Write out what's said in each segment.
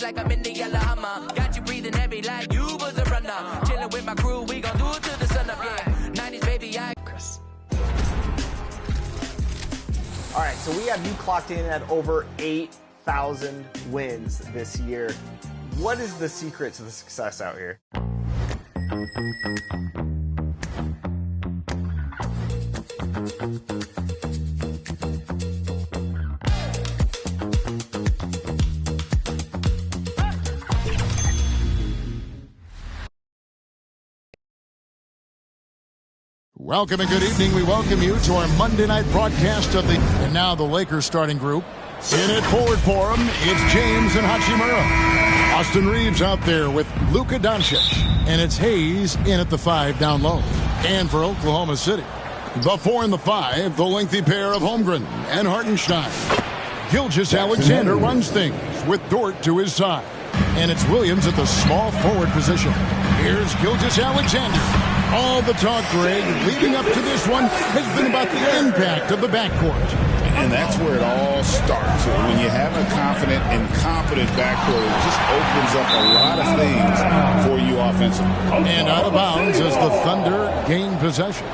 like I'm in the yellow Hummer. Got you breathing heavy like you was a runner. Chilling with my crew, we gon' do it till the sun up, yeah. 90s, baby, Chris. All right, so we have you clocked in at over 8,000 wins this year. What is the secret to the success out here? Welcome and good evening. We welcome you to our Monday night broadcast of the... And now the Lakers starting group. In it forward for him, it's James and Hachimura. Austin Reeves out there with Luka Doncic. And it's Hayes in at the 5 down low. And for Oklahoma City, the 4 and the 5, the lengthy pair of Holmgren and Hartenstein. Gilgeous-Alexander runs things with Dort to his side. And it's Williams at the small forward position. Here's Gilgeous-Alexander. All the talk, Greg, leading up to this one has been about the impact of the backcourt. And that's where it all starts. When you have a confident and competent backcourt, it just opens up a lot of things for you offensively. And out of bounds as the Thunder gain possession.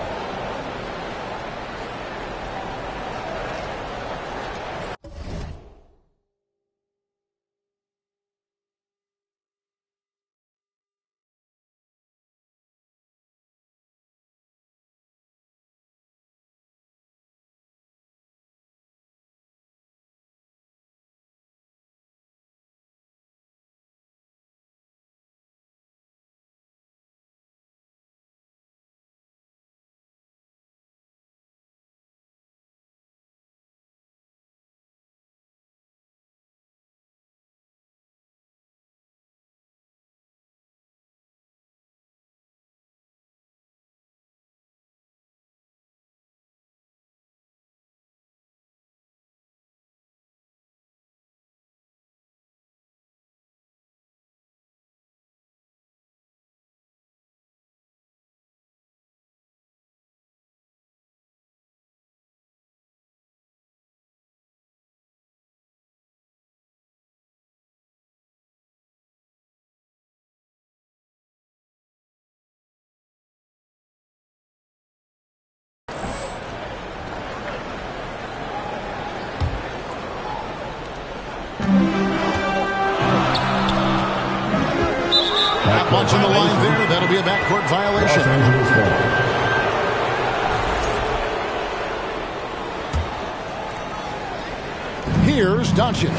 Watching the line there, that'll be a backcourt violation. Here's Doncic.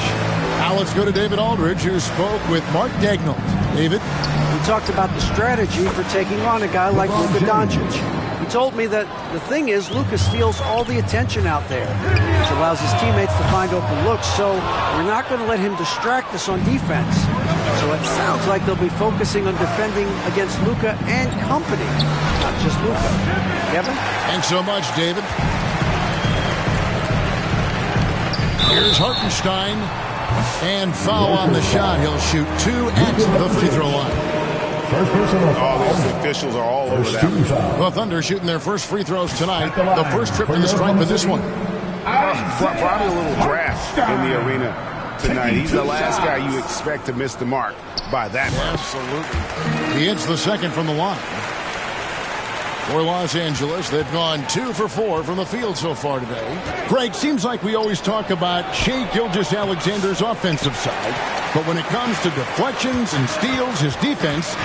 Now let's go to David Aldridge, who spoke with Mark Dagnall. David? We talked about the strategy for taking on a guy like Luka Doncic. He told me that the thing is Luka steals all the attention out there, which allows his teammates to find open looks, so we're not going to let him distract us on defense. So it sounds like they'll be focusing on defending against Luka and company, not just Luka. Kevin? Thanks so much, David. Here's Hartenstein. And foul on the shot. He'll shoot 2 at the free throw line. The officials are all over that. The Thunder shooting their first free throws tonight. The first trip to the stripe in this one. Probably a little draft in the arena tonight. He's the last guy you expect to miss the mark by that much. Absolutely. He hits the second from the line. For Los Angeles, they've gone 2 for 4 from the field so far today. Greg, seems like we always talk about Shai Gilgeous-Alexander's offensive side, but when it comes to deflections and steals, his defense,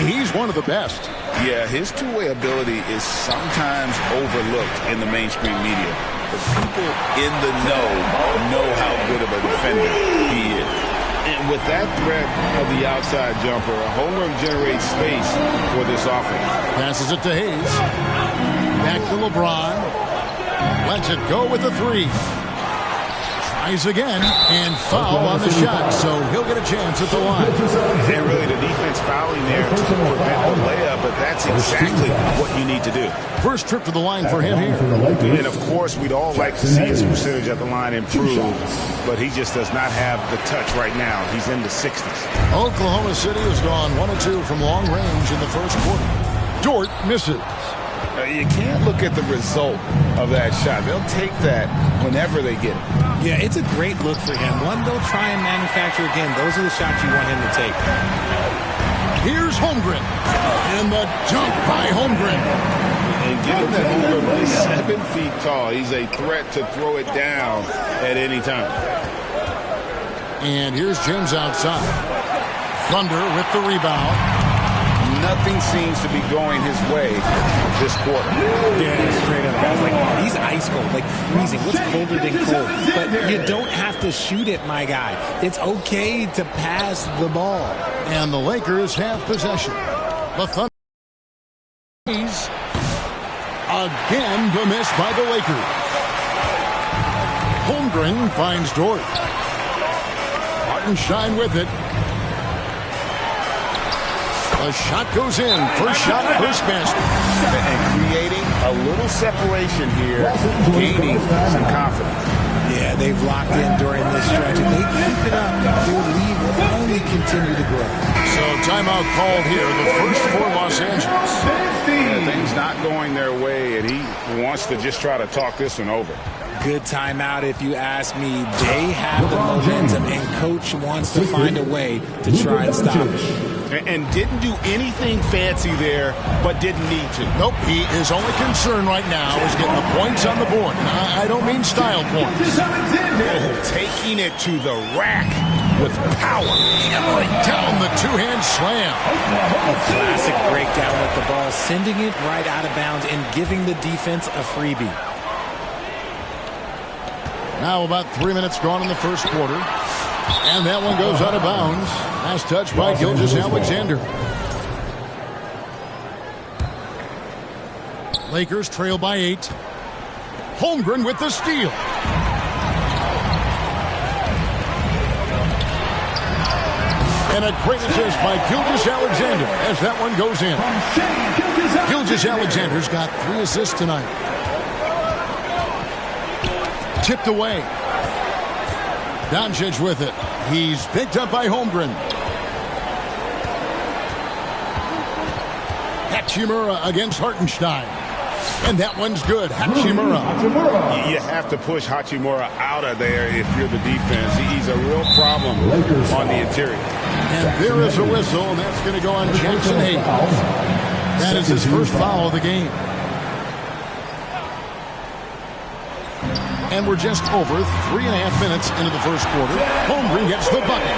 he's one of the best. Yeah, his two-way ability is sometimes overlooked in the mainstream media. But people in the know how good of a defender he is. And with that threat of the outside jumper, Holmgren generates space for this offense. Passes it to Hayes. Back to LeBron. Lets it go with the 3. Tries again, and foul on the shot, so he'll get a chance at the line. And really the defense fouling there to prevent the layup, but that's exactly what you need to do. First trip to the line for him here. And of course, we'd all like to see his percentage at the line improve, but he just does not have the touch right now. He's in the 60s. Oklahoma City has gone 1 of 2 from long range in the first quarter. Dort misses. You can't look at the result of that shot. They'll take that whenever they get it. Yeah, it's a great look for him. One they'll try and manufacture again. Those are the shots you want him to take. Here's Holmgren. And the dunk by Holmgren. And given that Holmgren is 7 feet tall, he's a threat to throw it down at any time. And here's James outside. Thunder with the rebound. Nothing seems to be going his way this quarter. Yeah, straight up, guys. Like, he's ice cold, like freezing. What's colder than cold? But you don't have to shoot it, my guy. It's okay to pass the ball. And the Lakers have possession. The Thunder. Again, the miss by the Lakers. Holmgren finds Dort. Hartenstein with it. The shot goes in. First shot, first basket. And creating a little separation here, gaining some confidence. Yeah, they've locked in during this stretch. If they keep it up, their lead will only continue to grow. So timeout called here, the first for Los Angeles. Yeah, things not going their way, and he wants to just try to talk this one over. Good timeout, if you ask me. They have the momentum, and Coach wants to find a way to try and stop it. And didn't do anything fancy there, but didn't need to. Nope, he is only concerned right now is getting the points on the board. I don't mean style points. Oh, taking it to the rack with power. Hammering down the two-hand slam. A classic breakdown with the ball, sending it right out of bounds and giving the defense a freebie. Now about 3 minutes gone in the first quarter. And that one goes out of bounds. Last touch by Gilgeous-Alexander. Lakers trail by 8. Holmgren with the steal. And a great assist by Gilgeous-Alexander as that one goes in. Gilgeous-Alexander's got 3 assists tonight. Tipped away. Doncic with it. He's picked up by Holmgren. Hachimura against Hartenstein. And that one's good. Hachimura. You have to push Hachimura out of there if you're the defense. He's a real problem on the interior. And there is a whistle, and that's going to go on Jackson Hayes. That is his first foul of the game. And we're just over 3.5 minutes into the first quarter. Holmgren gets the bucket.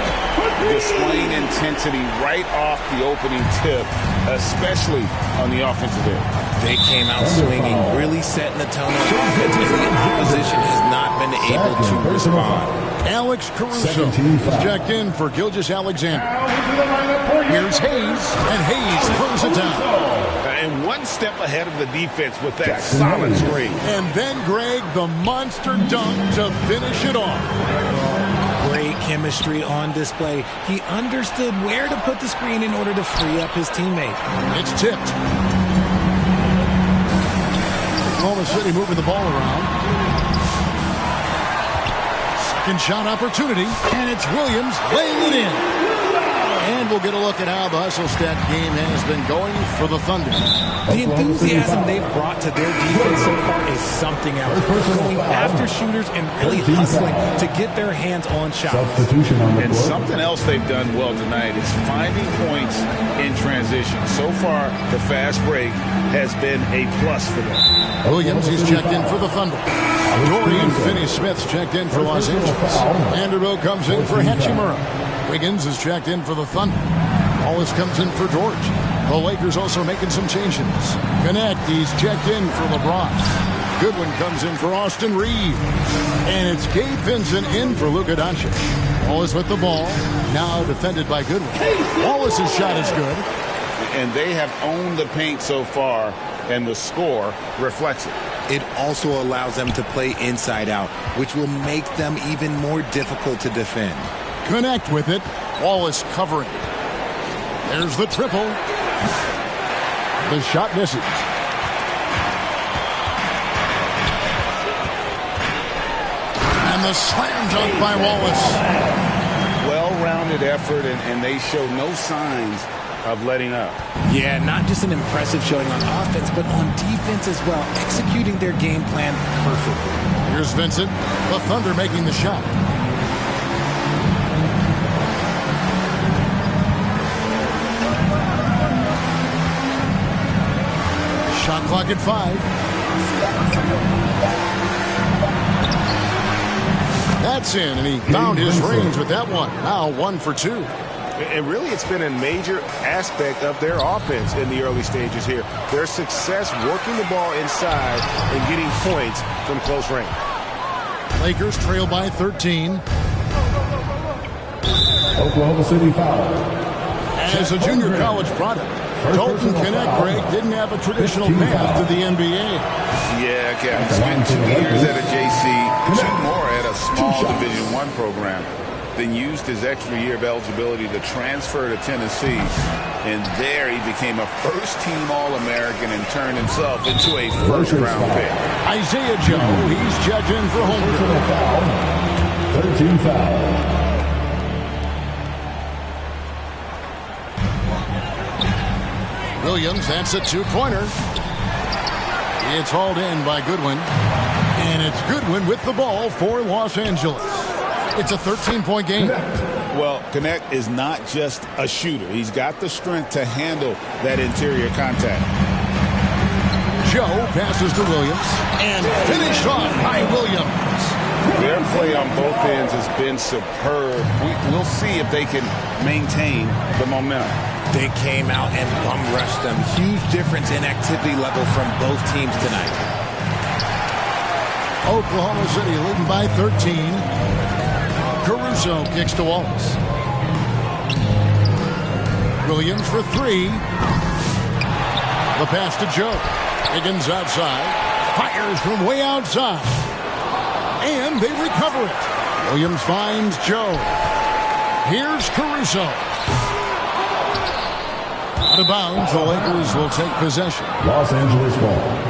Displaying intensity right off the opening tip, especially on the offensive end. They came out swinging, really setting the tone on offense, and the opposition has not been able to respond. Alex Caruso is checked in for Gilgeous-Alexander. Here's Hayes, and Hayes throws it down. And one step ahead of the defense with that solid screen. And then, Greg, the monster dunk to finish it off. Great chemistry on display. He understood where to put the screen in order to free up his teammate. It's tipped. Oklahoma City moving the ball around. Second shot opportunity, and it's Williams laying it in. And we'll get a look at how the hustle stat game has been going for the Thunder. The enthusiasm they've brought to their defense so far is something else. Going after shooters and really hustling to get their hands on shots. And something else they've done well tonight is finding points in transition. So far, the fast break has been a plus for them. Williams is checked in for the Thunder. Dorian Finney-Smith's checked in for Los Angeles. Vanderbilt comes in for Hachimura. Wiggins is checked in for the Thunder. Wallace comes in for George. The Lakers also making some changes. Connect, he's checked in for LeBron. Goodwin comes in for Austin Reeves. And it's Gabe Vincent in for Luka Doncic. Wallace with the ball, now defended by Goodwin. Wallace's shot is good. And they have owned the paint so far, and the score reflects it. It also allows them to play inside out, which will make them even more difficult to defend. Connect with it. Wallace covering. There's the triple. The shot misses. And the slam dunk by Wallace. Well-rounded effort, and they show no signs of letting up. Yeah, not just an impressive showing on offense, but on defense as well, executing their game plan perfectly. Here's Vincent. The Thunder making the shot. Shot clock at 5. That's in, and he found his range with that one. Now 1 for 2. And really, it's been a major aspect of their offense in the early stages here. Their success working the ball inside and getting points from close range. Lakers trail by 13. Oklahoma City foul. As a junior college product, Dalton Connect, Greg, didn't have a traditional path to the NBA. Yeah, Kevin. Spent 2 years at a JC, 2 more at a small Division I program. Then used his extra year of eligibility to transfer to Tennessee. And there he became a first-team All-American and turned himself into a first-round pick. Isaiah Joe, he's judging for home foul. 13 foul. Williams, that's a 2-pointer. It's hauled in by Goodwin. And it's Goodwin with the ball for Los Angeles. It's a 13-point game. Well, Connect is not just a shooter. He's got the strength to handle that interior contact. Joe passes to Williams and finished off by Williams. Their play on both ends has been superb. We'll see if they can maintain the momentum. They came out and bum rushed them. Huge difference in activity level from both teams tonight. Oklahoma City leading by 13. Caruso kicks to Wallace. Williams for 3. The pass to Joe. Higgins outside. Fires from way outside. And they recover it. Williams finds Joe. Here's Caruso. Out of bounds, the Lakers will take possession. Los Angeles ball.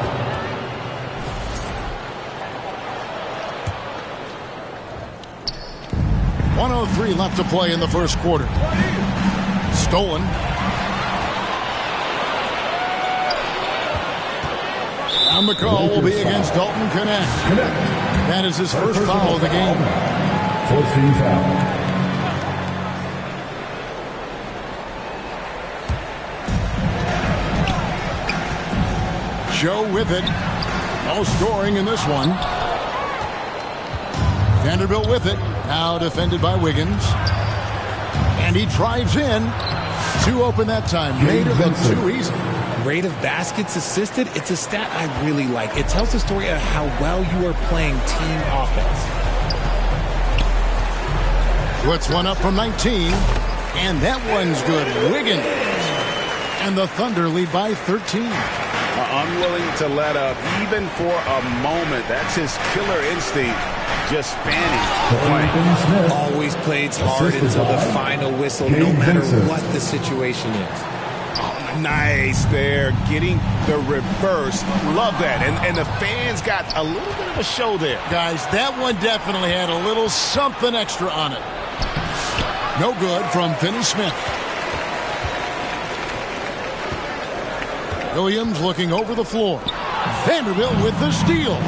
.103 left to play in the first quarter. Stolen. And the call will be against Dalton Connect. That is his first foul of the game. 14 foul. Joe with it. No scoring in this one. Vanderbilt with it. Now defended by Wiggins. And he drives in. 2 open that time. Made it look too easy. Rate of baskets assisted, it's a stat I really like. It tells the story of how well you are playing team offense. Puts one up from 19. And that one's good. Wiggins. And the Thunder lead by 13. Unwilling to let up even for a moment. That's his killer instinct. Just fanning. Always plays hard until the final whistle, no matter what the situation is. Oh, nice there. Getting the reverse. Love that. And the fans got a little bit of a show there. Guys, that one definitely had a little something extra on it. No good from Finney Smith. Williams looking over the floor. Vanderbilt with the steal.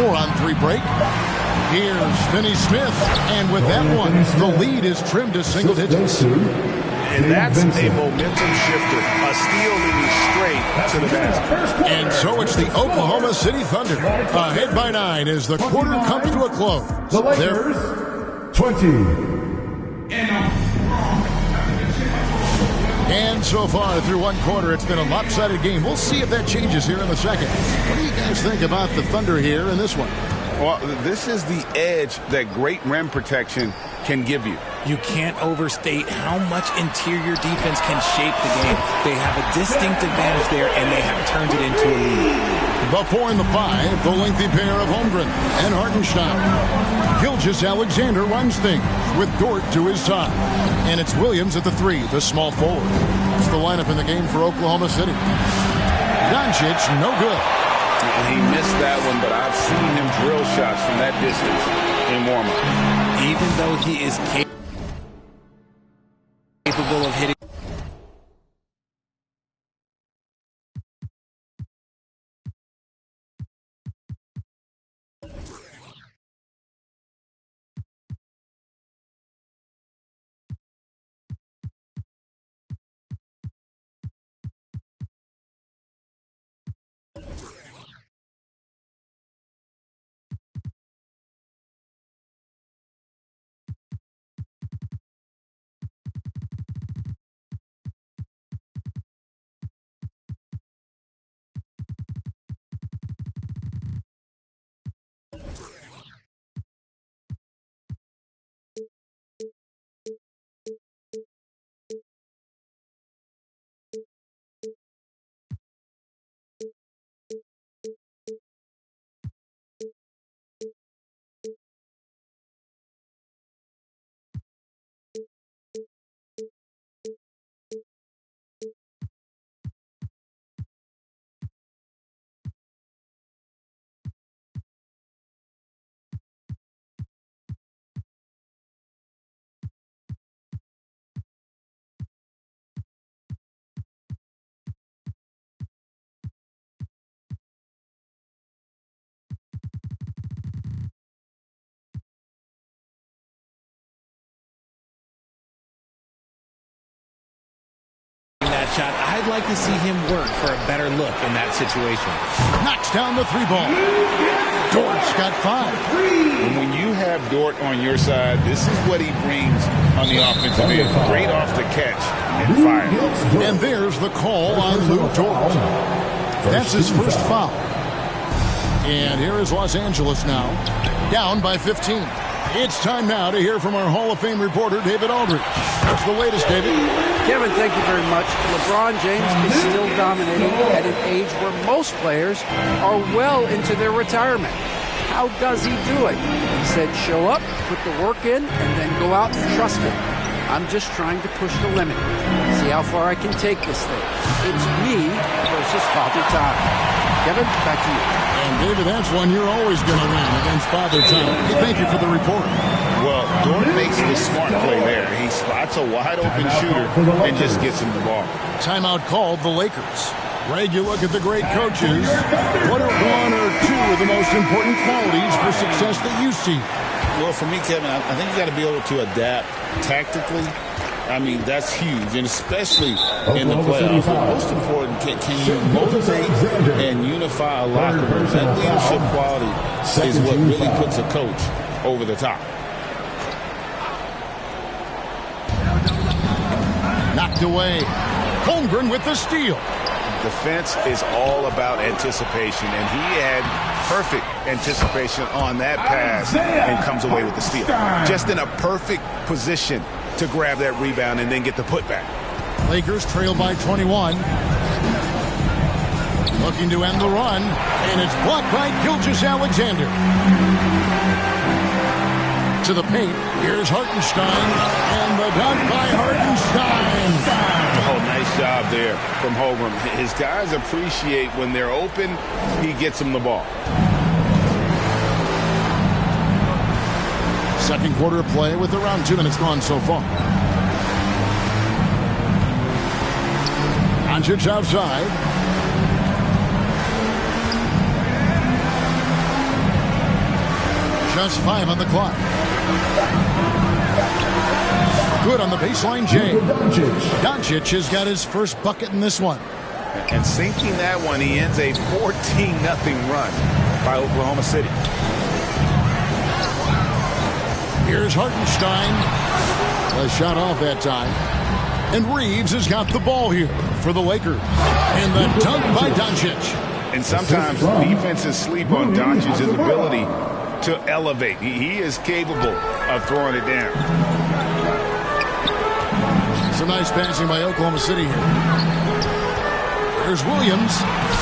4-on-3 break. Here's Finney Smith. And with that one, the lead is trimmed to single digits. And that's a momentum shifter. A steal leading straight to the basket. And so it's the Oklahoma City Thunder. Ahead by 9 as the quarter comes to a close. The Lakers, 20. And so far through one quarter, it's been a lopsided game. We'll see if that changes here in the second. What do you guys think about the Thunder here in this one? Well, this is the edge that great rim protection can give you. You can't overstate how much interior defense can shape the game. They have a distinct advantage there, and they have turned it into a lead. The 4 and the 5, the lengthy pair of Holmgren and Hartenstein. Gilgeous-Alexander runs things with Dort to his side. And it's Williams at the 3, the small forward. It's the lineup in the game for Oklahoma City. Doncic, no good. He missed that one, but I've seen him drill shots from that distance in warm-up. Even though he is capable of hitting. shot. I'd like to see him work for a better look in that situation. Knocks down the 3-ball. Dort's got 5. And when you have Dort on your side, this is what he brings on the offensive end. Great off the catch and fire. And there's the call on Lou Dort. That's his first foul. And here is Los Angeles now, down by 15. It's time now to hear from our Hall of Fame reporter, David Aldridge. What's the latest, David? Kevin, thank you very much. LeBron James is still dominating at an age where most players are well into their retirement. How does he do it? He said, show up, put the work in, and then go out and trust it. I'm just trying to push the limit. See how far I can take this thing. It's me versus Father Time. Kevin, back to you. And David, that's one you're always going to win against Father Time. Thank you for the report. Well, Dort makes the smart play there. He spots a wide-open shooter and just gets him the ball. Timeout called the Lakers. Greg, you look at the great coaches. What are one or two of the most important qualities for success that you see? Well, for me, Kevin, I think you got to be able to adapt tactically. I mean, that's huge, and especially in the playoffs. But most important, can you motivate and unify a locker room? That leadership quality is what really puts a coach over the top. Knocked away. Holmgren with the steal. Defense is all about anticipation, and he had perfect anticipation on that pass and comes away with the steal. Just in a perfect position to grab that rebound and then get the putback. Lakers trail by 21. Looking to end the run, and it's blocked by Gilgeous-Alexander. To the paint, here's Hartenstein, and the dunk by Hartenstein. Oh, nice job there from Holmgren. His guys appreciate when they're open, he gets them the ball. Second quarter of play with around 2 minutes gone so far. Doncic outside. Just 5 on the clock. Good on the baseline, Jay. Doncic has got his first bucket in this one. And sinking that one, he ends a 14-0 run by Oklahoma City. Here's Hartenstein. A shot off that time. And Reeves has got the ball here for the Lakers. And the dunk by Doncic. And sometimes defenses sleep on Doncic's ability to elevate. He is capable of throwing it down. Some nice passing by Oklahoma City here. There's Williams.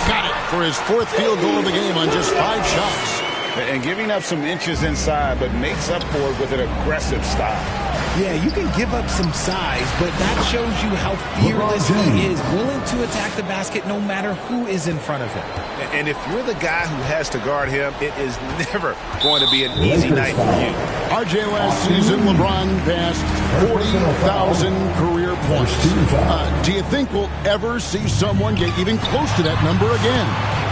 Got it for his 4th field goal of the game on just 5 shots. And giving up some inches inside, but makes up for it with an aggressive style. Yeah, you can give up some size, but that shows you how fearless he is, willing to attack the basket no matter who is in front of him. And if you're the guy who has to guard him, it is never going to be an easy night for you. RJ, last season, LeBron passed 40,000 career points. Do you think we'll ever see someone get even close to that number again?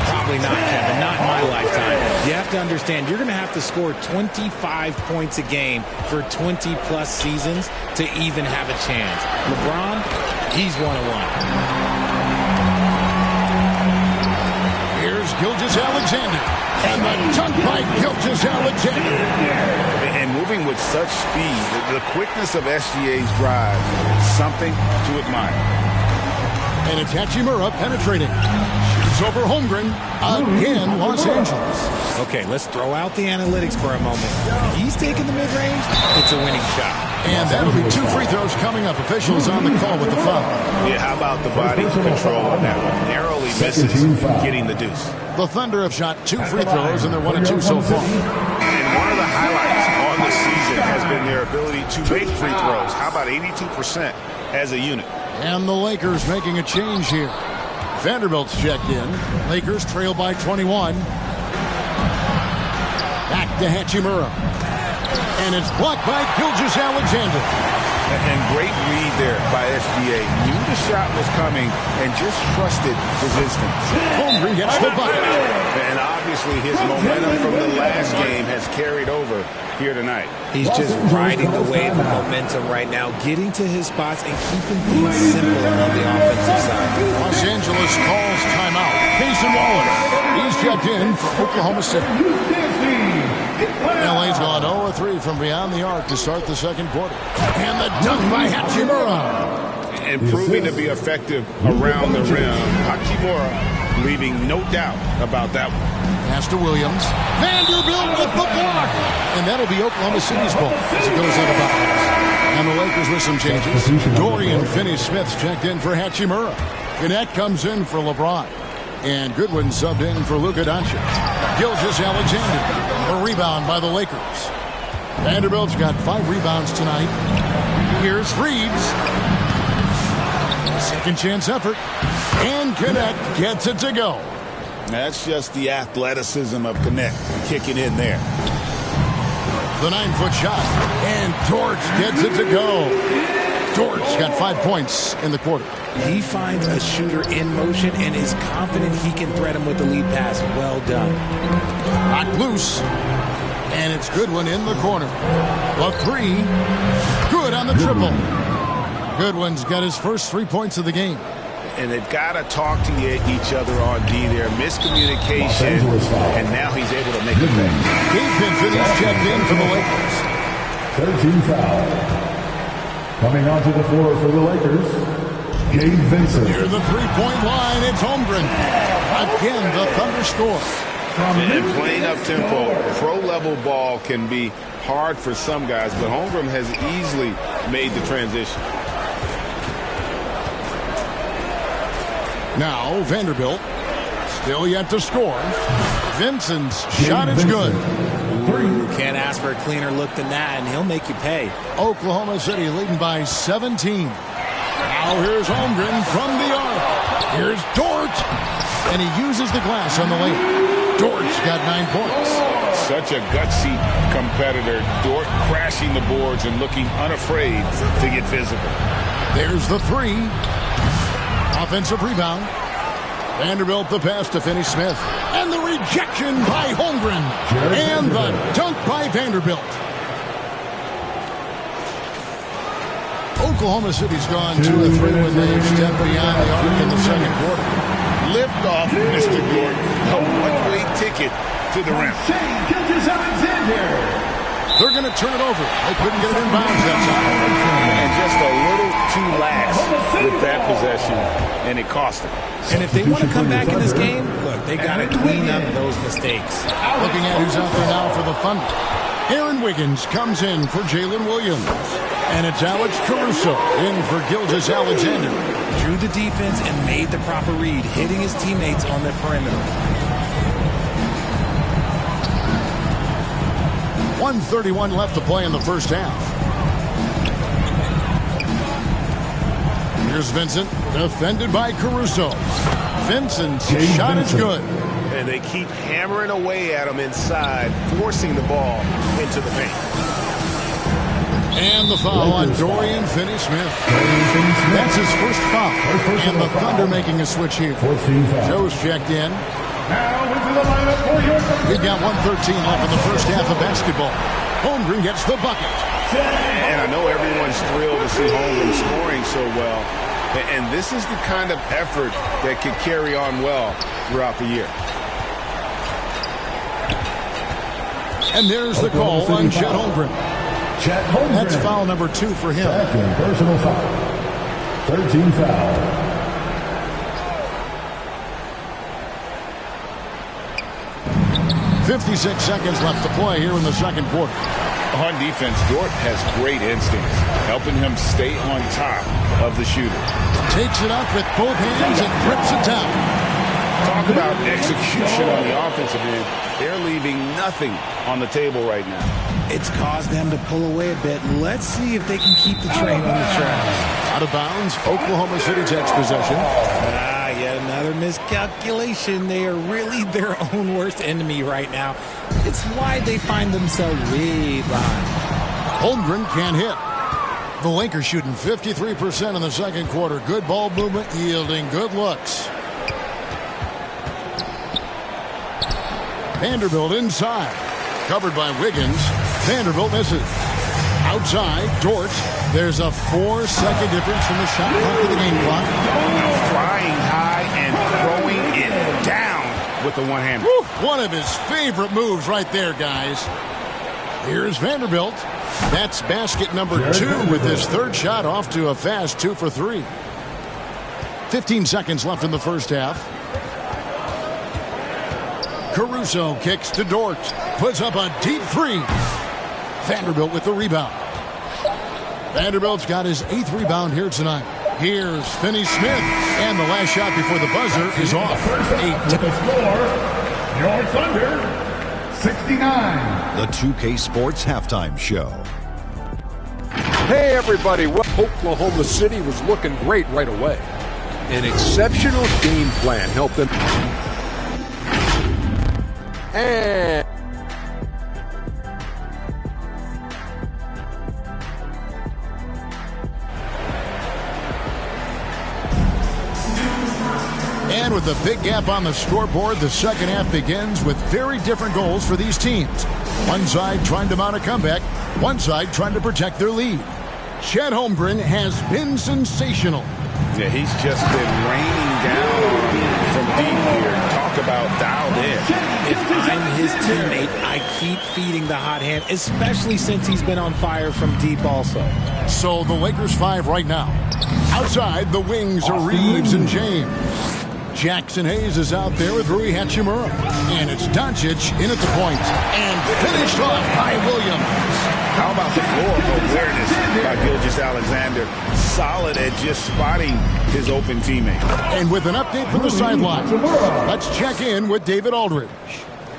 Probably not, Kevin. Not in my lifetime. You have to understand, you're going to have to score 25 points a game for 20-plus seasons to even have a chance. LeBron, he's one of one. Here's Gilgeous-Alexander. And the dunk by Gilgeous-Alexander. And moving with such speed, the quickness of SGA's drive, something to admire. And it's Hachimura penetrating. Shoots over Holmgren. Again, Los Angeles. Okay, let's throw out the analytics for a moment. If he's taking the mid-range, it's a winning shot. And that'll be 2 free throws coming up. Officials on the call with the foul. Yeah, how about the body control on that one? Narrowly misses getting the deuce. The Thunder have shot 2 free throws, and they're 1 and 2 so far. And one of the highlights on the season has been their ability to make free throws. How about 82% as a unit? And the Lakers making a change here. Vanderbilt's checked in. Lakers trail by 21. Back to Hachimura. And it's blocked by Gilgeous-Alexander. And great read there by SBA. Knew the shot was coming and just trusted his instincts. Holmgren gets the bucket. And obviously his momentum from the last game has carried over here tonight. He's just riding the wave of momentum right now, getting to his spots and keeping things simple on the offensive side. Los Angeles calls timeout. Mason Wallace. He's checked in for Oklahoma City. LA's gone 0-3 from beyond the arc to start the second quarter. And the dunk by Hachimura. And proving to be effective around the rim. Hachimura leaving no doubt about that one. Pass to Williams. Vanderbilt with the block. And that'll be Oklahoma City's ball as it goes out of bounds. And the Lakers with some changes. Dorian Finney-Smith's checked in for Hachimura. Gannett comes in for LeBron. And Goodwin subbed in for Luka Doncic. Gilgeous-Alexander. A rebound by the Lakers. Vanderbilt's got 5 rebounds tonight. Here's Reeves. Second chance effort. And Gannett gets it to go. That's just the athleticism of Gannett kicking in there. The 9-foot shot. And Dort gets it to go. Dort's got 5 points in the quarter. He finds a shooter in motion and is confident he can thread him with the lead pass. Well done. Knocked loose. And it's Goodwin in the corner. A 3. Good on the triple. Goodwin's got his first 3 points of the game. And they've got to talk to each other on D there. Miscommunication. And now he's able to make a play. Gabe Vincent is checked in for the Lakers. 13 foul. Coming onto the floor for the Lakers, Gabe Vincent. Near the three-point line, it's Holmgren. Again, the Thunder score. And playing up-tempo, pro-level ball can be hard for some guys, but Holmgren has easily made the transition. Now, Vanderbilt, still yet to score. Vincent's shot is good. Ooh, can't ask for a cleaner look than that, and he'll make you pay. Oklahoma City leading by 17. Now here's Holmgren from the arc. Here's Dort. And he uses the glass on the lane. Dort's got 9 points. Such a gutsy competitor. Dort crashing the boards and looking unafraid to get physical. There's the 3. Offensive rebound. Vanderbilt the pass to Finney-Smith. And the rejection by Holmgren. And the dunk by Vanderbilt. Oklahoma City's gone 2-3 when they've stepped beyond the arc in the second quarter. Lift off, Mr. Gordon. A one-way ticket to the rim. They're going to turn it over. They couldn't get it in bounds that time. And just a little too lax with that possession, and it cost them. And if they want to come back in this game, look, they got to clean up those mistakes. Looking at who's out there now for the Thunder. Aaron Wiggins comes in for Jalen Williams. And it's Alex Caruso in for Gilgeous-Alexander. Drew the defense and made the proper read, hitting his teammates on the perimeter. 1:31 left to play in the first half. Here's Vincent, defended by Caruso. Vincent's shot is good. And they keep hammering away at him inside, forcing the ball into the paint. And the foul on Dorian Finney-Smith. That's his first foul. And the Thunder making a switch here. Joe's checked in. We've got 1:13 left in the first half of basketball. Holmgren gets the bucket. And I know everyone's thrilled to see Holmgren scoring so well. And this is the kind of effort that could carry on well throughout the year. And there's the call on Chet Holmgren. That's foul number 2 for him. Second personal foul. 13 foul. .56 seconds left to play here in the second quarter. On defense, Dort has great instincts, helping him stay on top of the shooter. Takes it up with both hands and grips it down. Talk about execution on the offensive end. They're leaving nothing on the table right now. It's caused them to pull away a bit. Let's see if they can keep the train on the tracks. Out of bounds, Oklahoma City takes possession. Yet another miscalculation. They are really their own worst enemy right now. It's why they find themselves way behind. Holmgren can't hit. The Lakers shooting 53% in the second quarter. Good ball movement, yielding good looks. Vanderbilt inside. Covered by Wiggins. Vanderbilt misses. Outside, Dort. There's a 4-second difference from the shot clock to the game clock. Flying high and throwing it down with the one-hander. One of his favorite moves right there, guys. Here's Vanderbilt. That's basket number 2 with his third shot off to a fast 2 for 3. 15 seconds left in the first half. Caruso kicks to Dort. Puts up a deep 3. Vanderbilt with the rebound. Vanderbilt's got his 8th rebound here tonight. Here's Finney-Smith. And the last shot before the buzzer is off. With the score, your Thunder, 69. The 2K Sports Halftime Show. Hey, everybody. Oklahoma City was looking great right away. An exceptional game plan helped them. And with a big gap on the scoreboard, the second half begins with very different goals for these teams. One side trying to mount a comeback, one side trying to protect their lead. Chet Holmgren has been sensational. Yeah, he's just been raining down from deep here. Talk about dialed in. If I'm his teammate, I keep feeding the hot hand, especially since he's been on fire from deep also. So the Lakers 5 right now. Outside, the wings are Reeves and James. Jackson Hayes is out there with Rui Hachimura. And it's Doncic in at the point. And finished off by Williams. How about the floor awareness by Gilgeous-Alexander? Solid at just spotting his open teammate. And with an update from the sideline, let's check in with David Aldridge.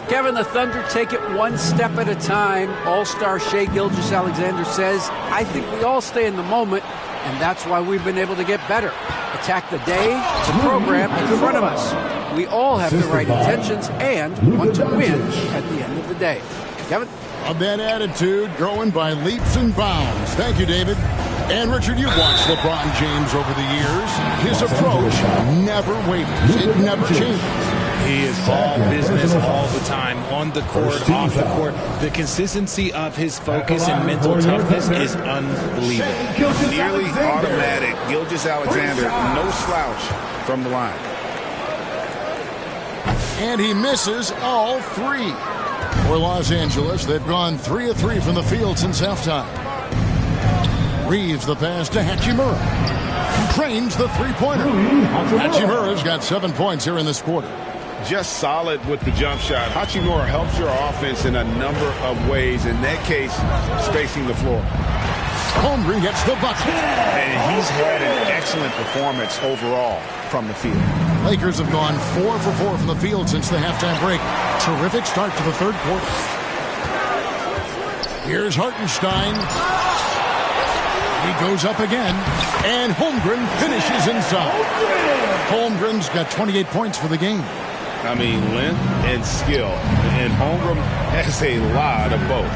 Kevin, the Thunder take it one step at a time. All-star Shai Gilgeous-Alexander says, I think we all stay in the moment, and that's why we've been able to get better. Attack the day, the program in front of us. We all have the right intentions and want to win at the end of the day. Kevin? Of that attitude, growing by leaps and bounds. Thank you, David. And Richard, you've watched LeBron James over the years. His approach never wavers. It never changes. He is all business all the time, on the court, off the court. The consistency of his focus and mental toughness is unbelievable. Nearly automatic. Gilgeous-Alexander, no slouch from the line. And he misses all 3. For Los Angeles, they've gone 3 of 3 from the field since halftime. Reeves the pass to Hachimura. Drains the three-pointer. Hachimura's got 7 points here in this quarter. Just solid with the jump shot. Hachimura helps your offense in a number of ways. In that case, spacing the floor. Holmgren gets the bucket. And he's had an excellent performance overall from the field. Lakers have gone 4 for 4 from the field since the halftime break. Terrific start to the third quarter. Here's Hartenstein. He goes up again. And Holmgren finishes inside. Holmgren's got 28 points for the game. I mean, length and skill. And Holmgren has a lot of both.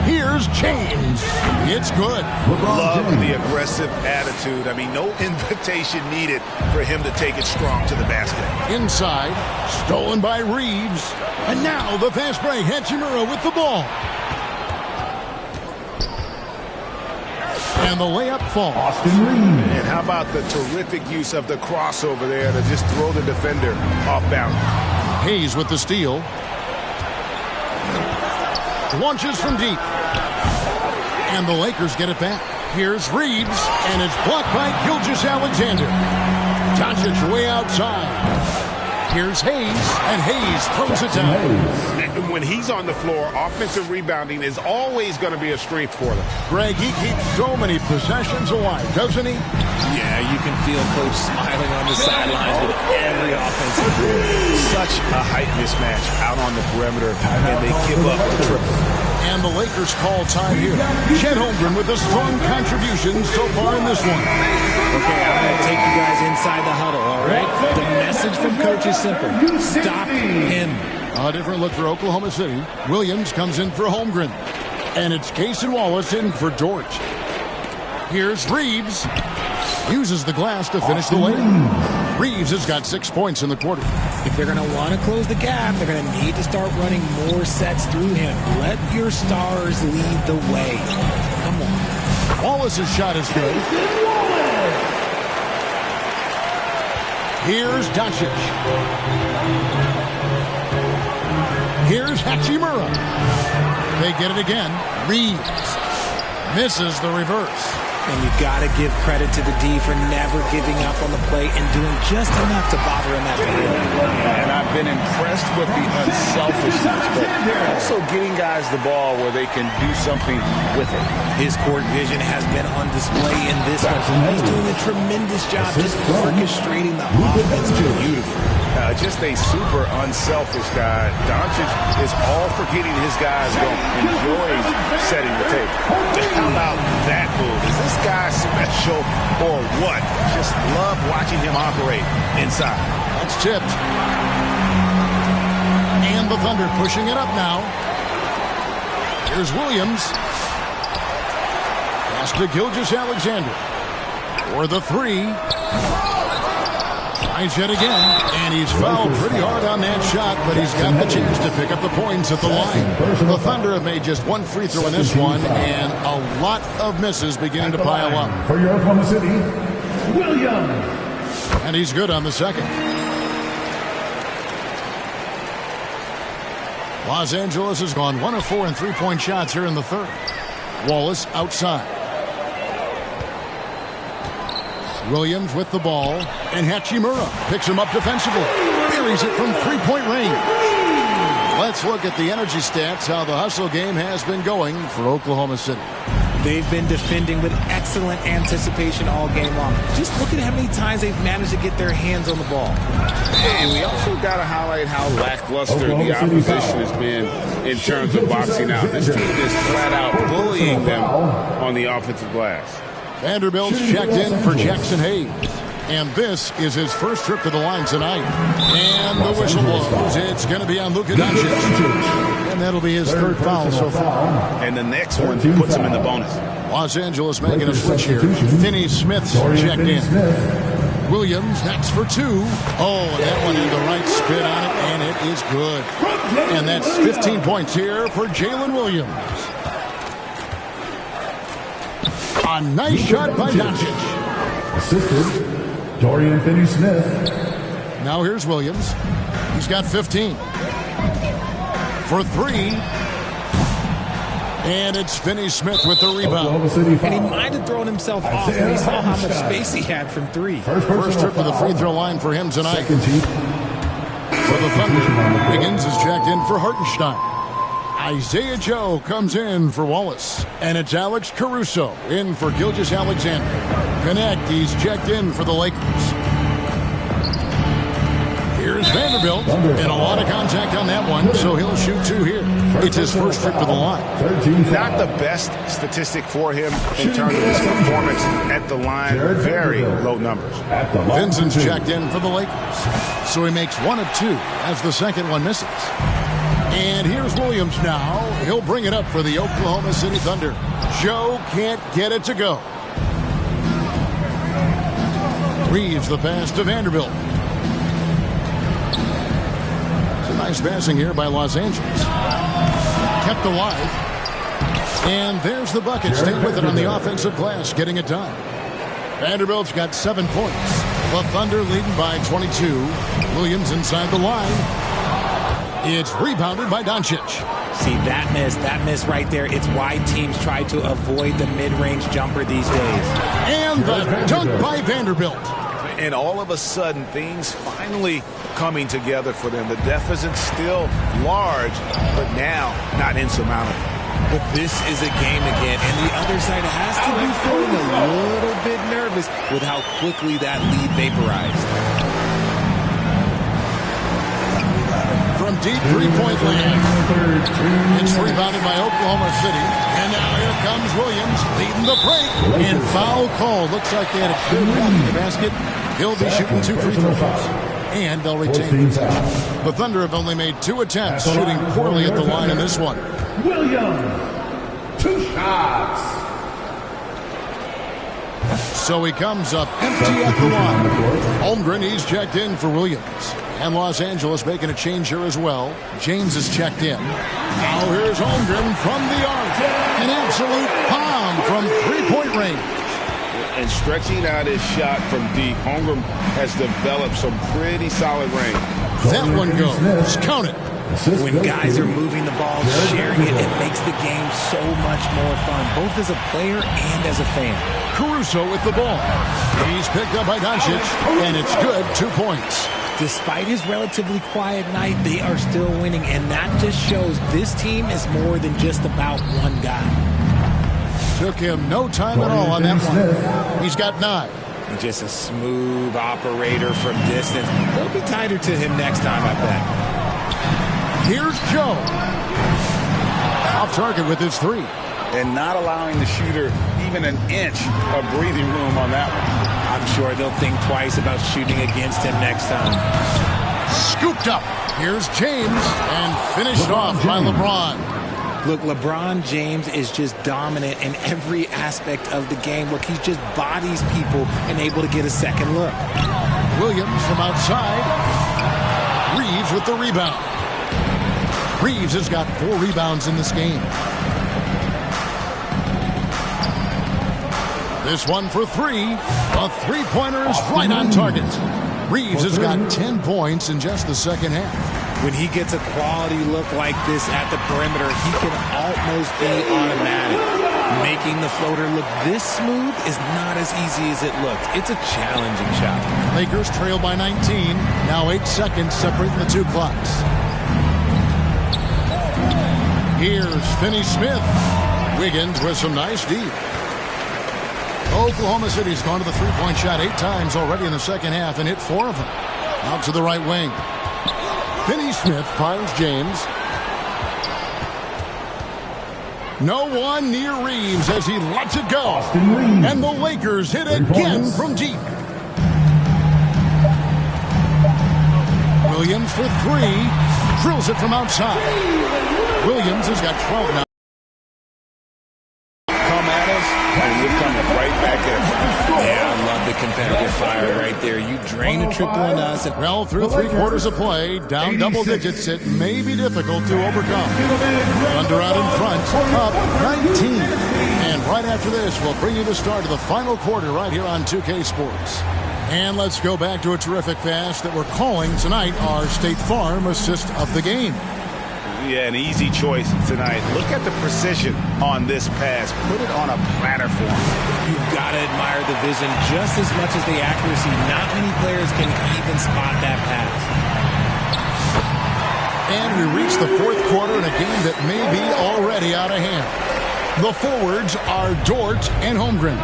Here's James. It's good. Love the aggressive attitude. I mean, no invitation needed for him to take it strong to the basket. Inside, stolen by Reeves. And now the fast break. Hachimura with the ball. And the layup falls. And how about the terrific use of the crossover there to just throw the defender off balance. Hayes with the steal. Launches from deep. And the Lakers get it back. Here's Reeves, and it's blocked by Gilgeous-Alexander. Doncic way outside. Here's Hayes, and Hayes throws it down. And when he's on the floor, offensive rebounding is always going to be a strength for them. Greg, he keeps so many possessions alive, doesn't he? Yeah, you can feel Coach smiling on the sidelines with every offensive play. Such a height mismatch out on the perimeter, and they give up the triple. And the Lakers call time here. Chet Holmgren with a strong contribution so far in this one. Okay, I'm going to take you guys inside the huddle, all right? The message from Coach is simple. Stop him. A different look for Oklahoma City. Williams comes in for Holmgren. And it's Case and Wallace in for Dort. Here's Reeves. Uses the glass to finish the layup. Reeves has got 6 points in the quarter. If they're going to want to close the gap, they're going to need to start running more sets through him. Let your stars lead the way. Come on. Wallace's shot is good. Here's Doncic. Here's Hachimura. They get it again. Reeves misses the reverse. And you got to give credit to the D for never giving up on the play and doing just enough to bother him at the rim. And I've been impressed with the unselfishness, but also getting guys the ball where they can do something with it. His court vision has been on display in this one. He's doing a tremendous job just orchestrating the offense beautifully. Just a super unselfish guy. Doncic is all for getting his guys going. Enjoys setting the table. How about that move? Is this guy special or what? Just love watching him operate inside. That's tipped. And the Thunder pushing it up now. Here's Williams. Pass to Gilgeous-Alexander. For the three. Tries yet again, and he's fouled pretty hard on that shot, but he's got the chance to pick up the points at the line. The Thunder have made just one free throw in this one, and a lot of misses beginning to pile up. For your Oklahoma City, Williams. And he's good on the second. Los Angeles has gone 1 of 4 in three-point shots here in the third. Wallace outside. Williams with the ball, and Hachimura picks him up defensively. Buries it from three-point range. Let's look at the energy stats, how the hustle game has been going for Oklahoma City. They've been defending with excellent anticipation all game long. Just look at how many times they've managed to get their hands on the ball. And we also got to highlight how lackluster the opposition has been in terms of boxing out. This team is flat out bullying them on the offensive glass. Vanderbilt's checked in for Jackson Hayes. And this is his first trip to the line tonight. And the whistle blows. It's going to be on Luka Doncic. And that'll be his third foul so far. And the next one puts him in the bonus. Los Angeles making a switch here. Finney Smith's checked in. Williams, that's for two. Oh, and that one had the right spin on it, and it is good. And that's 15 points here for Jalen Williams. A nice shot by Doncic. Assisted, Dorian Finney-Smith. Now here's Williams. He's got 15. For three. And it's Finney-Smith with the rebound. And he might have thrown himself off when he saw how much space he had from three. First trip to the free throw line for him tonight. For the Thunder, Higgins is checked in for Hartenstein. Isaiah Joe comes in for Wallace. And it's Alex Caruso in for Gilgeous-Alexander. Connect, he's checked in for the Lakers. Here's Vanderbilt. And a lot of contact on that one, so he'll shoot two here. It's his first trip to the line. Not the best statistic for him in terms of his performance at the line. Very low numbers. Vincent's checked in for the Lakers. So he makes 1 of 2 as the second one misses. And here's Williams now. He'll bring it up for the Oklahoma City Thunder. Joe can't get it to go. Reeves the pass to Vanderbilt. It's a nice passing here by Los Angeles. Kept alive. And there's the bucket. Stay with it on the offensive glass, getting it done. Vanderbilt's got 7 points. The Thunder leading by 22. Williams inside the line. It's rebounded by Doncic. See, that miss right there. It's why teams try to avoid the mid-range jumper these days. And the dunk by Vanderbilt. And all of a sudden, things finally coming together for them. The deficit's still large, but now not insurmountable. But this is a game again, and the other side has to be feeling a little bit nervous with how quickly that lead vaporized. From deep three-point land. It's rebounded by Oklahoma City. And now here comes Williams leading the break. And foul call. Looks like they had a clear path to the basket. He'll be shooting 2 free throws. And they'll retain possession. The Thunder have only made 2 attempts, shooting poorly at the line in this one. Williams, 2 shots. So he comes up empty at the line. Holmgren, he's checked in for Williams. And Los Angeles making a change here as well. James is checked in. Now here's Holmgren from the arc. An absolute bomb from three-point range. And stretching out his shot from deep, Holmgren has developed some pretty solid range. That one goes. Count it. When guys are moving the ball, sharing it, it makes the game so much more fun, both as a player and as a fan. Caruso with the ball. He's picked up by Doncic, and it's good. 2 points. Despite his relatively quiet night, they are still winning, and that just shows this team is more than just about one guy. Took him no time at all on that one. He's got 9. Just a smooth operator from distance. They'll be tighter to him next time, I bet. Here's Joe. Off target with his 3. And not allowing the shooter even an inch of breathing room on that one. I'm sure they'll think twice about shooting against him next time. Scooped up. Here's James, and finished off by LeBron. Look, LeBron James is just dominant in every aspect of the game. Look, he just bodies people and able to get a second look. Williams from outside. Reeves with the rebound. Reeves has got 4 rebounds in this game. This one for 3. A three-pointer is right on target. Reeves has got 10 points in just the second half. When he gets a quality look like this at the perimeter, he can almost be automatic. Making the floater look this smooth is not as easy as it looks. It's a challenging shot. Lakers trail by 19. Now 8 seconds separating the 2 clocks. Here's Finney-Smith. Wiggins with some nice deep. Oklahoma City's gone to the three-point shot 8 times already in the second half and hit 4 of them. Out to the right wing. Finney-Smith finds James. No one near Reeves as he lets it go. And the Lakers hit again from deep. Williams for 3. Drills it from outside. Williams has got 12 now. Come at us, and we're coming right back at you. Yeah, I love the competitive fire right there. You drain a triple on us. Well, through 3 quarters of play, down double digits, it may be difficult to overcome. Thunder out in front, up 19. And right after this, we'll bring you the start of the final quarter right here on 2K Sports. And let's go back to a terrific pass that we're calling tonight our State Farm assist of the game. Yeah, an easy choice tonight. Look at the precision on this pass. Put it on a platter for him. You've got to admire the vision just as much as the accuracy. Not many players can even spot that pass. And we reach the 4th quarter in a game that may be already out of hand. The forwards are Dort and Holmgren.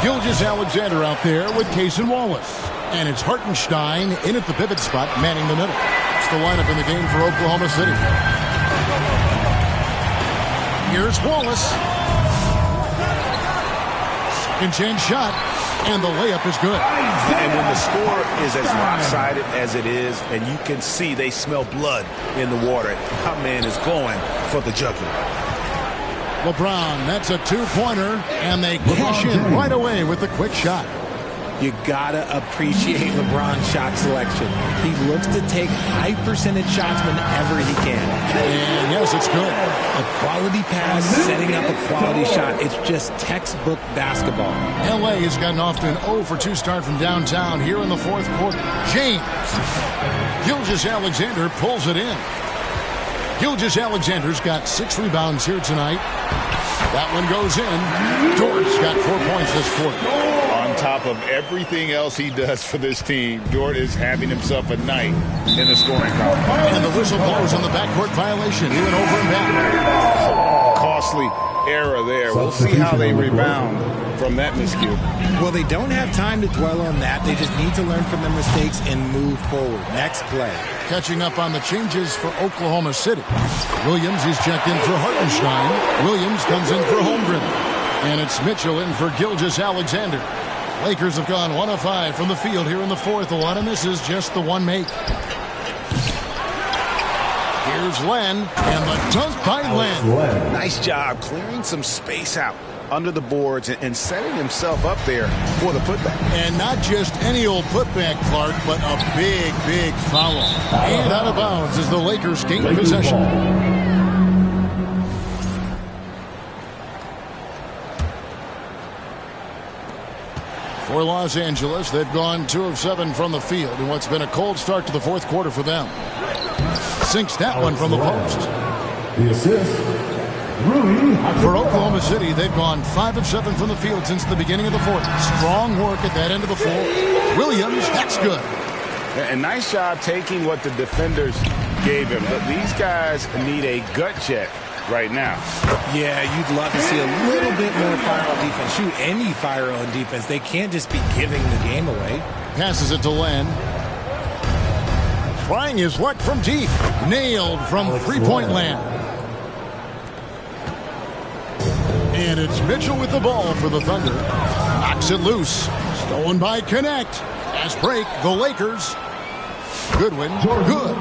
Gilgeous-Alexander out there with Case and Wallace. And it's Hartenstein in at the pivot spot, manning the middle. It's the lineup in the game for Oklahoma City. Here's Wallace. Second chance shot, and the layup is good. And when the score is as lopsided as it is, and you can see they smell blood in the water, my man is going for the jugular. LeBron, that's a 2-pointer, and they cash in right away with the quick shot. You gotta appreciate LeBron's shot selection. He looks to take high percentage shots whenever he can. And yes, it's good. A quality pass, setting up a quality shot. It's just textbook basketball. LA has gotten off to an 0-for-2 start from downtown here in the 4th quarter. James. Gilgeous-Alexander pulls it in. Gilgeous-Alexander's got 6 rebounds here tonight. That one goes in. Dort's got 4 points this quarter. On top of everything else he does for this team, Dort is having himself a night in the scoring column. And the whistle blows on the backcourt violation. He went over and back. Costly error there. We'll see how they rebound from that miscue. Well, they don't have time to dwell on that. They just need to learn from their mistakes and move forward. Next play. Catching up on the changes for Oklahoma City. Williams is checked in for Hartenstein. Williams comes in for Holmgren. And it's Mitchell in for Gilgeous-Alexander. Lakers have gone 1 of 5 from the field here in the 4th. A lot of misses, just the one make. Here's Len, and the dunk by Len. Nice job clearing some space out. under the boards and setting himself up there for the putback. And not just any old putback, Clark, but a big, big foul. And out of bounds as the Lakers gain possession. For Los Angeles, they've gone 2 of 7 from the field in what's been a cold start to the fourth quarter for them. Sinks that one from the post. The assist, Rui. For Oklahoma City, they've gone 5 of 7 from the field since the beginning of the fourth. Strong work at that end of the floor. Williams, that's good. And nice job taking what the defenders gave him. But these guys need a gut check right now. Yeah, you'd love to see a little bit more fire on defense. Shoot, any fire on defense. They can't just be giving the game away. Passes it to Len. Trying his luck from deep. Nailed from three-point land. And it's Mitchell with the ball for the Thunder. Knocks it loose. Stolen by Connect. Fast break, the Lakers. Goodwin, good.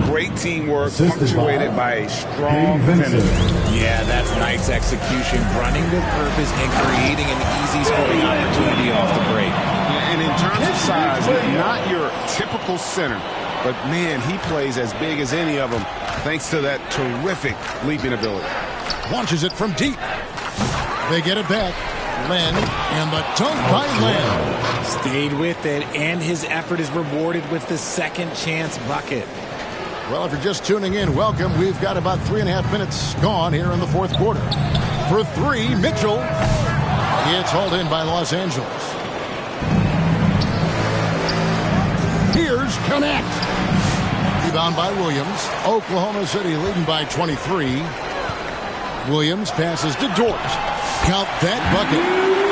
Great teamwork, punctuated by a strong finish. Yeah, that's nice execution. Running with purpose and creating an easy scoring opportunity off the break. And in terms of size, not your typical center. But, man, he plays as big as any of them thanks to that terrific leaping ability. Launches it from deep. They get it back. Len, and the dunk by Len. Stayed with it, and his effort is rewarded with the second chance bucket. Well, if you're just tuning in, welcome. We've got about 3.5 minutes gone here in the fourth quarter. For 3, Mitchell. It's hauled in by Los Angeles. Here's Connect. Rebound by Williams. Oklahoma City leading by 23. Williams passes to Dort. Count that bucket.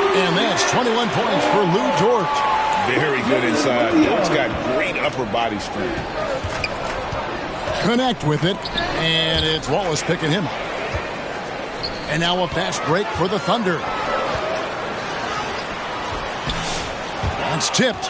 And that's 21 points for Lou Dort. Very good inside. Dort's got great upper body strength. Connect with it. And it's Wallace picking him up. And now a fast break for the Thunder. That's tipped.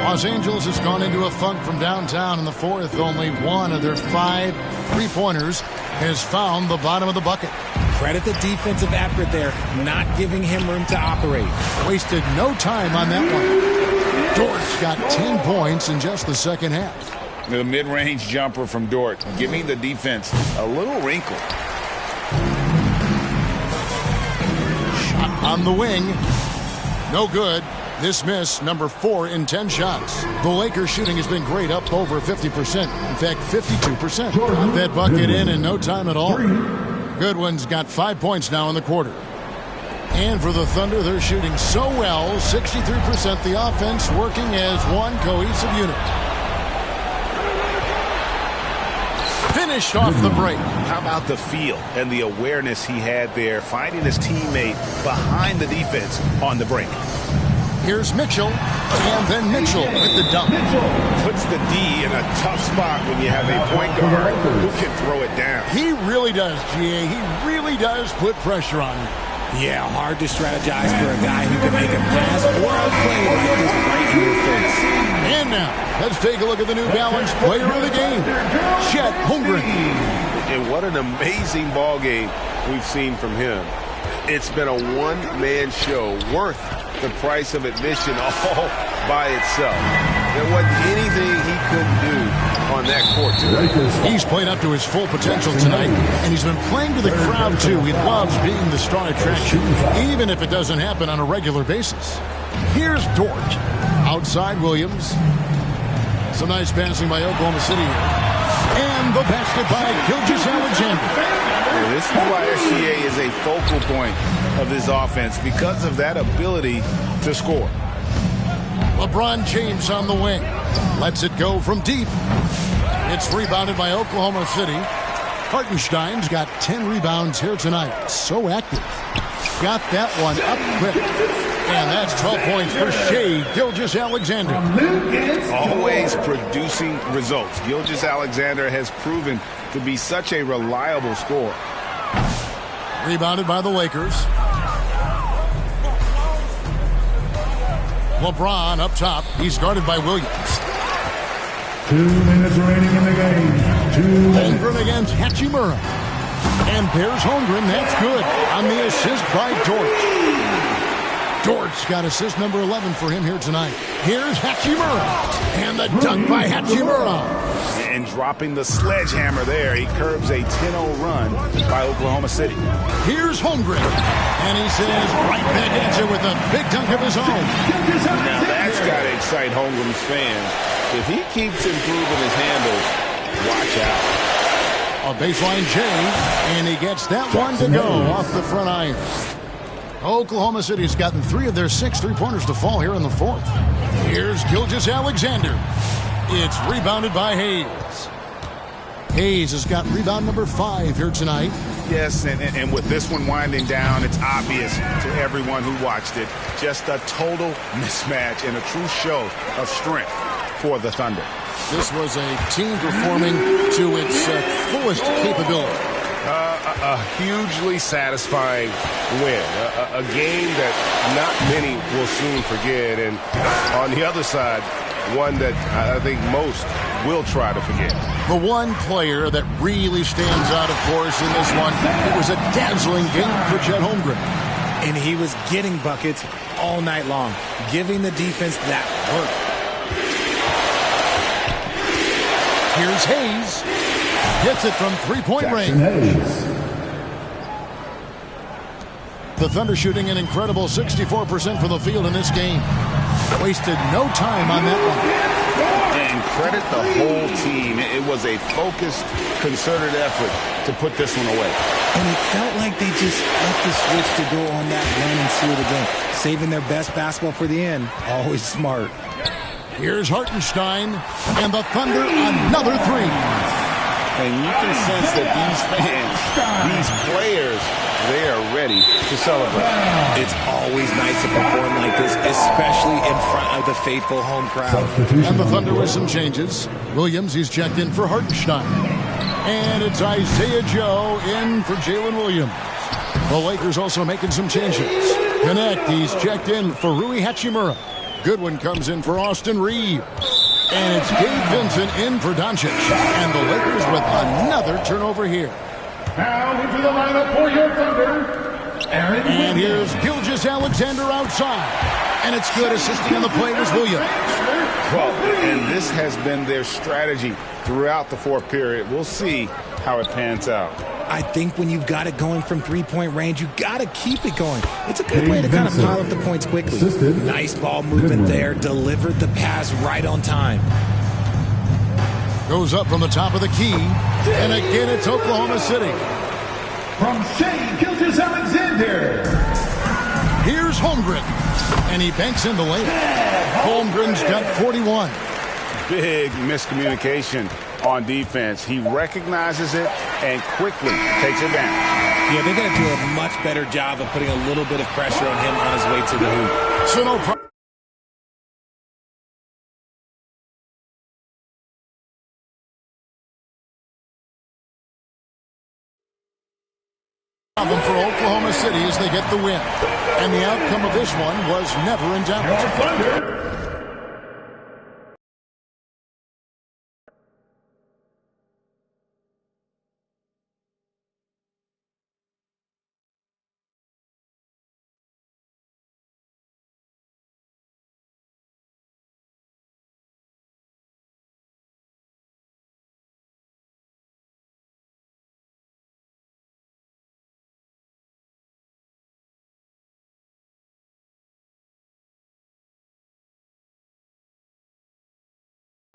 Los Angeles has gone into a funk from downtown in the fourth. Only one of their 5 three-pointers has found the bottom of the bucket. Credit the defensive effort there, not giving him room to operate. Wasted no time on that one. Dort's got 10 points in just the second half. The mid-range jumper from Dort, giving the defense a little wrinkle. Shot on the wing. No good. This miss, number 4 in 10 shots. The Lakers shooting has been great, up over 50%. In fact, 52%. Got that bucket in no time at all. Goodwin's got 5 points now in the quarter. And for the Thunder, they're shooting so well, 63%. The offense working as one cohesive unit. Finished off the break. How about the feel and the awareness he had there, finding his teammate behind the defense on the break. Here's Mitchell, and then Mitchell with the dunk. Puts the D in a tough spot when you have a point guard who can throw it down. He really does, GA. He really does put pressure on him. Yeah, hard to strategize for a guy who can make a pass or a play like this right in your face. And now, let's take a look at the New Balance player of the game, Chet Holmgren. And what an amazing ball game we've seen from him. It's been a one-man show worth the price of admission all by itself. There wasn't anything he couldn't do on that court tonight. He's played up to his full potential tonight, and he's been playing to the crowd, too. He loves being the star attraction, even if it doesn't happen on a regular basis. Here's Dort. Outside Williams. Some nice passing by Oklahoma City here. And the basket by Gilgeous-Alexander. This is why SGA is a focal point of this offense, because of that ability to score. LeBron James on the wing. Lets it go from deep. It's rebounded by Oklahoma City. Hartenstein's got 10 rebounds here tonight. So active. Got that one up quick. And that's 12 points for Shai Gilgeous-Alexander. Always producing results. Gilgeous-Alexander has proven to be such a reliable scorer. Rebounded by the Lakers. LeBron up top. He's guarded by Williams. 2 minutes remaining in the game. 2 minutes. Holmgren against Hachimura. And there's Holmgren. That's good on the assist by Dortch. Dortch got assist number 11 for him here tonight. Here's Hachimura. And the dunk by Hachimura. And dropping the sledgehammer there, he curbs a 10-0 run by Oklahoma City. Here's Holmgren. And he says right back at you with a big dunk of his own. Now that's got to excite Holmgren's fans. If he keeps improving his handles, watch out. A baseline J, and he gets that one to go off the front iron. Oklahoma City's gotten 3 of their 6 3-pointers to fall here in the fourth. Here's Gilgeous-Alexander. It's rebounded by Hayes. Hayes has got rebound number 5 here tonight. Yes, and with this one winding down, it's obvious to everyone who watched it. Just a total mismatch and a true show of strength for the Thunder. This was a team performing to its fullest capability. A hugely satisfying win. A game that not many will soon forget. And on the other side, one that I think most will try to forget. The one player that really stands out, of course, in this one, it was a dazzling game for Chet Holmgren. And he was getting buckets all night long, giving the defense that work. Here's Hayes. Hits it from 3-point range. Hayes. The Thunder shooting an incredible 64% from the field in this game. Wasted no time on that one. And credit the whole team. It was a focused, concerted effort to put this one away. And it felt like they just let the switch to go on that run and seal the game. Saving their best basketball for the end. Always smart. Here's Hartenstein, and the Thunder another 3. And you can sense that these fans, these players, they are ready to celebrate. It's always nice to perform like this, especially in front of the faithful home crowd. And the Thunder with some changes. Williams, he's checked in for Hartenstein. And it's Isaiah Joe in for Jalen Williams. The Lakers also making some changes. Connect, he's checked in for Rui Hachimura. Goodwin comes in for Austin Reeves. And it's Gabe Vincent in for Doncic. And the Lakers with another turnover here. Now into the lineup for your Thunder, Aaron. And here's Gilgeous-Alexander outside. And it's good. Assisting on the play was Williams. Well, and this has been their strategy throughout the fourth period. We'll see how it pans out. I think when you've got it going from 3-point range, you got to keep it going. It's a good way to kind of pile up the points quickly. Nice ball movement there. Delivered the pass right on time. Goes up from the top of the key. And again, it's Oklahoma City. From Shea Gilgeous-Alexander. Here's Holmgren. And he banks in the lane. Holmgren's got 41. Big miscommunication on defense. He recognizes it and quickly takes it down. Yeah, they got to do a much better job of putting a little bit of pressure on him on his way to the hoop. So no problem for Oklahoma City as they get the win. And the outcome of this one was never in doubt.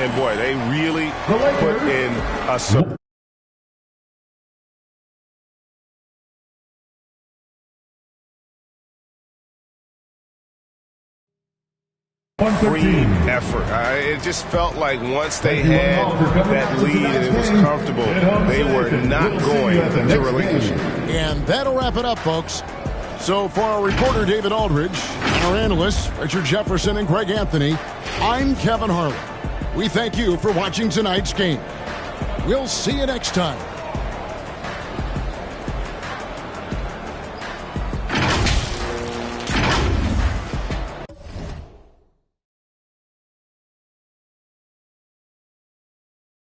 And boy, they really put in a super. Supreme effort. It just felt like once they had that lead and it was comfortable, they were not going to relinquish it. And that'll wrap it up, folks. So for our reporter, David Aldridge, our analysts, Richard Jefferson and Greg Anthony, I'm Kevin Harlan. We thank you for watching tonight's game. We'll see you next time.